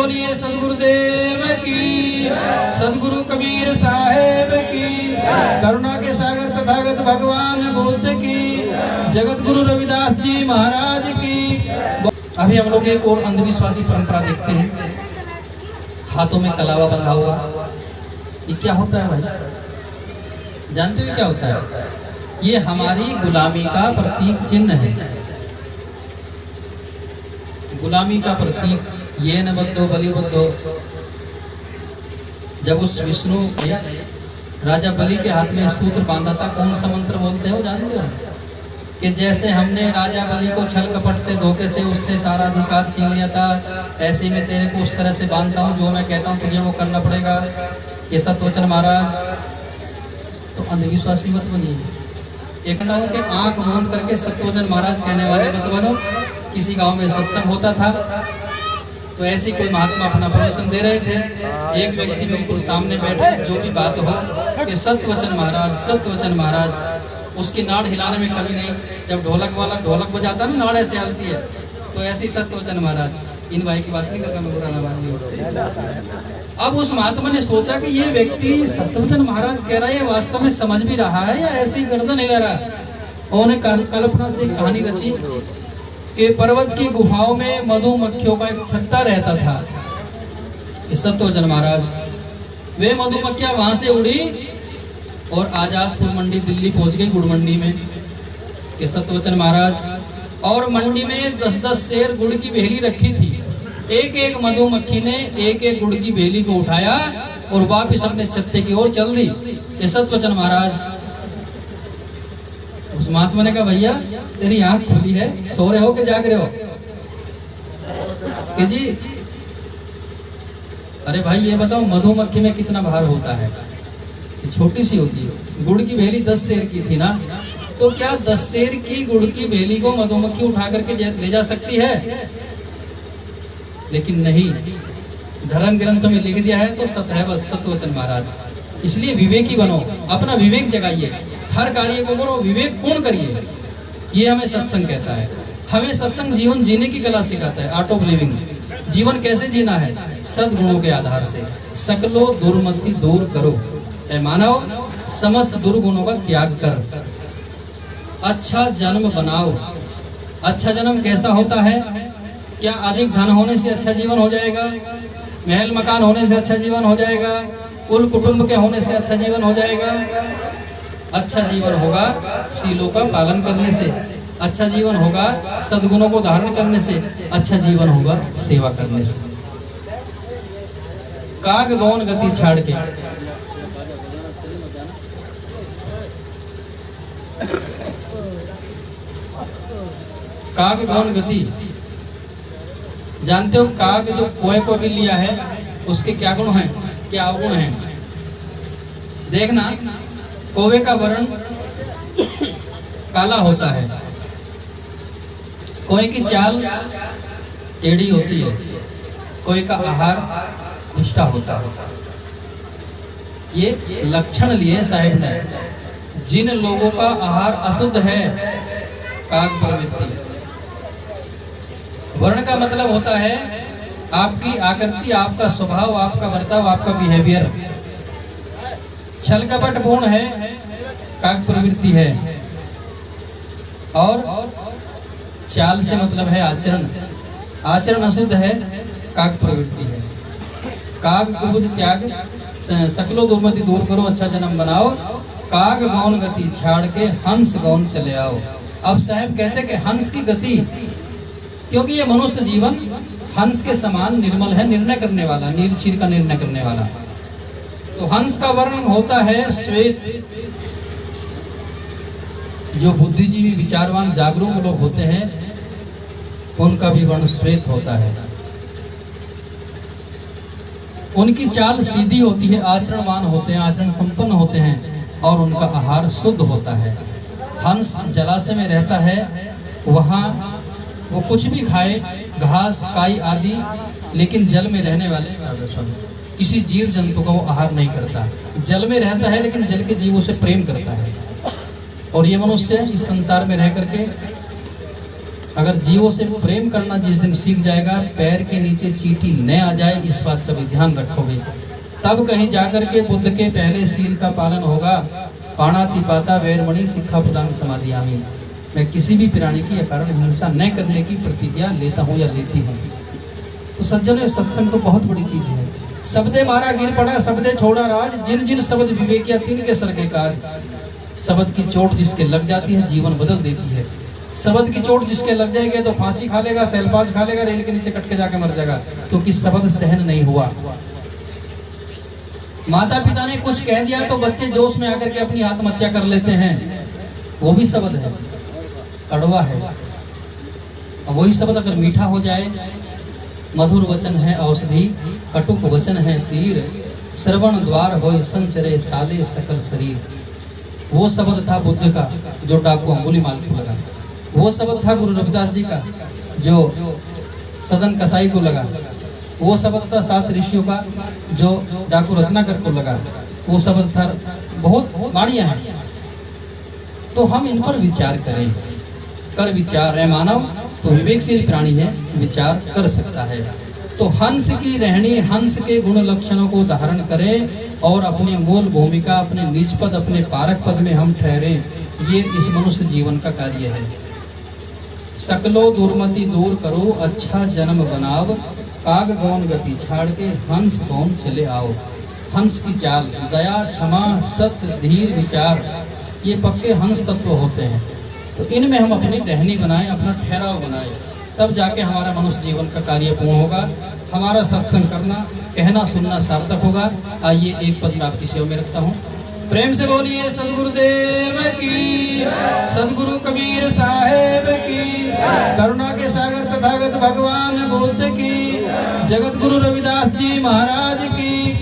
बोलिए सदगुरुदेव की, सदगुरु कबीर साहेब की, करुणा के सागर तथागत भगवान बुद्ध की, जगत गुरु रविदास जी महाराज की। अभी हम लोग एक और अंधविश्वासी परंपरा देखते हैं, हाथों में कलावा बंधा हुआ। ये क्या होता है भाई, जानते हो क्या होता है? ये हमारी गुलामी का प्रतीक चिन्ह है, गुलामी का प्रतीक। ये न बद्धो बलिबद्धो। जब उस विष्णु के राजा बलि के हाथ में सूत्र बांधा था, कौन सा मंत्र बोलते हो जानते हो? कि जैसे हमने राजा बलि को छल कपट से धोखे से उससे सारा अधिकार छीन लिया था, ऐसे मैं तेरे को उस तरह से बांधता हूँ, जो मैं कहता हूँ तुझे वो करना पड़ेगा। ये सत्यवचन महाराज। तो अंधविश्वासी मत बनिए। एक के आंख मूंद करके सत्यवचन महाराज कहने वाले मत बनो। किसी गांव में सत्संग होता था, तो ऐसे कोई महात्मा अपना प्रवचन दे रहे थे। एक व्यक्ति बिल्कुल सामने बैठे, जो भी बात हो कि सत्यवचन महाराज, सत्यवचन महाराज। उसकी नाड़ हिलाने में कमी नहीं। जब ढोलक वाला ढोलक बजाता ना, नाड़ ऐसे हिलती है, तो ऐसे ही सत्यवचन महाराज। इन भाई की बात नहीं करता मैं, बुरा ना मानिए। अब उस महात्मा ने सोचा कि ये व्यक्ति सत्यवचन महाराज कह रहा है, ये वास्तव में समझ भी रहा है या ऐसे ही गर्दन हिला रहा है। उन्होंने कल्पना से कहानी रची कि पर्वत की गुफाओं में मधुमक्खियों का एक छत्ता रहता था। सत्यवचन महाराज, वे मधुमक्खियां वहां से उड़ी और आजादपुर मंडी दिल्ली पहुंच गई, गुड़ मंडी में। कि सत्यवचन महाराज, और मंडी में 10-10 सेर गुड़ की भेली रखी थी। एक एक मधुमक्खी ने एक एक गुड़ की भेली को उठाया और वापिस अपने छत्ते की ओर चल दी। ये सत्यवचन महाराज। उस महात्मा ने कहा, भैया तेरी आंख खुली है, सो रहे हो कि जाग रहे हो? कि जी, अरे भाई ये बताओ मधुमक्खी में कितना भार होता है? कि छोटी सी होती है। गुड़ की भेली 10 सेर की थी ना, तो क्या 10 सेर की गुड़ की भेली को मधुमक्खी उठा करके ले जा सकती है? लेकिन नहीं, धर्म ग्रंथों में लिख दिया है तो सत्य है बस, सत्यवचन महाराज। इसलिए विवेकी बनो, अपना विवेक जगाइए, हर कार्य को करो, विवेक पूर्ण करिए। ये हमें सत्संग कहता है। हमें सत्संग जीवन जीने की कला सिखाता है, आर्ट ऑफ लिविंग। जीवन कैसे जीना है? सद्गुणों के आधार से। सकलो दुर्मति दूर करो, ऐ मानव समस्त दुर्गुणों का त्याग कर। अच्छा जन्म बनाओ। अच्छा जन्म कैसा होता है? क्या अधिक धन होने से अच्छा जीवन हो जाएगा? महल मकान होने से अच्छा जीवन हो जाएगा? कुल कुटुंब के होने से अच्छा जीवन हो जाएगा? अच्छा जीवन होगा शीलों का पालन करने से, अच्छा जीवन होगा सद्गुणों को धारण करने से, अच्छा जीवन होगा सेवा करने से। काग गौन गति छाड़ के, काग गौन गति जानते हो? काग जो कोए को भी लिया है, उसके क्या गुण हैं, क्या अवगुण हैं? देखना, कौवे का वर्ण काला होता है, कोए की चाल टेढ़ी होती है, कोए का आहार निष्ठा होता है। ये लक्षण लिए साहेब ने। जिन लोगों का आहार अशुद्ध है, काग प्रवृत्ति। वर्ण का मतलब होता है आपकी आकृति, आपका स्वभाव, आपका बर्ताव, आपका बिहेवियर। छल कपट पूर्ण है, काग प्रवृत्ति है। और चाल से मतलब है आचरण, आचरण अशुद्ध है, काग प्रवृत्ति है। काग कुबुद त्याग, सकलो दुर्मति दूर करो, अच्छा जन्म बनाओ। काग गौन गति छाड़ के हंस गौन चले आओ। अब साहब कहते कि हंस की गति, क्योंकि ये मनुष्य जीवन हंस के समान निर्मल है, निर्णय करने वाला, नील क्षीर का निर्णय करने वाला। तो हंस का वर्ण होता है श्वेत। जो बुद्धिजीवी विचारवान जागरूक लोग होते हैं, उनका भी वर्ण श्वेत होता है। उनकी चाल सीधी होती है, आचरणवान होते हैं, आचरण संपन्न होते हैं, और उनका आहार शुद्ध होता है। हंस जलाशय में रहता है, वहाँ वो कुछ भी खाए, घास काई आदि, लेकिन जल में रहने वाले किसी जीव जंतु का वो आहार नहीं करता। जल में रहता है लेकिन जल के जीवों से प्रेम करता है। और ये मनुष्य इस संसार में रह करके अगर जीवों से प्रेम करना जिस दिन सीख जाएगा, पैर के नीचे चींटी न आ जाए, इस बात का भी ध्यान रखोगे, तब कहीं जाकर के बुद्ध के पहले सील का पालन होगा। पाणातिपाता वैरमणि सिक्खापदांग समाधियामि। मैं किसी भी प्राणी की अकारण हिंसा न करने की प्रतिज्ञा लेता हूँ या लेती हूँ। तो सज्जनों, सत्संग तो बहुत बड़ी चीज है। शब्दे मारा गिर पड़ा, शब्दे छोड़ा राज, जिन जिन शब्द विवेकिया तिन के सर के काज। शब्द की चोट जिसके लग जाती है जीवन बदल देती है। शब्द की चोट जिसके लग जाएगी तो फांसी खा लेगा, सेल्फाज खा लेगा, रेल के नीचे कट के जाके मर जाएगा, क्योंकि शब्द सहन नहीं हुआ। माता पिता ने कुछ कह दिया तो बच्चे जोश में आकर के अपनी आत्महत्या कर लेते हैं, वो भी शब्द है, कड़वा है। और वही शब्द अगर मीठा हो जाए, मधुर वचन है औषधि, कटुक वचन है तीर, श्रवण द्वार होय संचरे साले सकल शरीर। वो शब्द था बुद्ध का जो डाकू अंगुलीमाल को लगा। वो शब्द था गुरु रविदास जी का जो सदन कसाई को लगा। वो शब्द था 7 ऋषियों का जो डाकू रत्नाकर को लगा। वो शब्द था, बहुत वाणियां हैं। तो हम इन पर विचार करें। कर विचार है मानव तो विवेकशील प्राणी है, विचार कर सकता है। तो हंस की रहनी, हंस के गुण लक्षणों को धारण करें और अपनी मूल भूमिका, अपने निज पद, अपने पारक पद में हम ठहरे। ये इस मनुष्य जीवन का कार्य है। सकलो दुर्मति दूर करो, अच्छा जन्म बनाव, काग गौन गति छाड़ के हंस गौन चले आओ। हंस की चाल, दया, क्षमा, सत्य, धीर, विचार, ये पक्के हंस तत्व होते हैं। तो इनमें हम अपनी रहनी बनाएं, अपना ठहराव बनाएं, तब जाके हमारा मनुष्य जीवन का कार्य पूर्ण होगा। हमारा सत्संग करना, कहना, सुनना सार्थक होगा। आइए एक पद में आपकी सेवा में रखता हूँ। प्रेम से बोलिए सदगुरुदेव की, सदगुरु कबीर साहेब की, करुणा के सागर तथागत भगवान बुद्ध की, जगत गुरु रविदास जी महाराज की।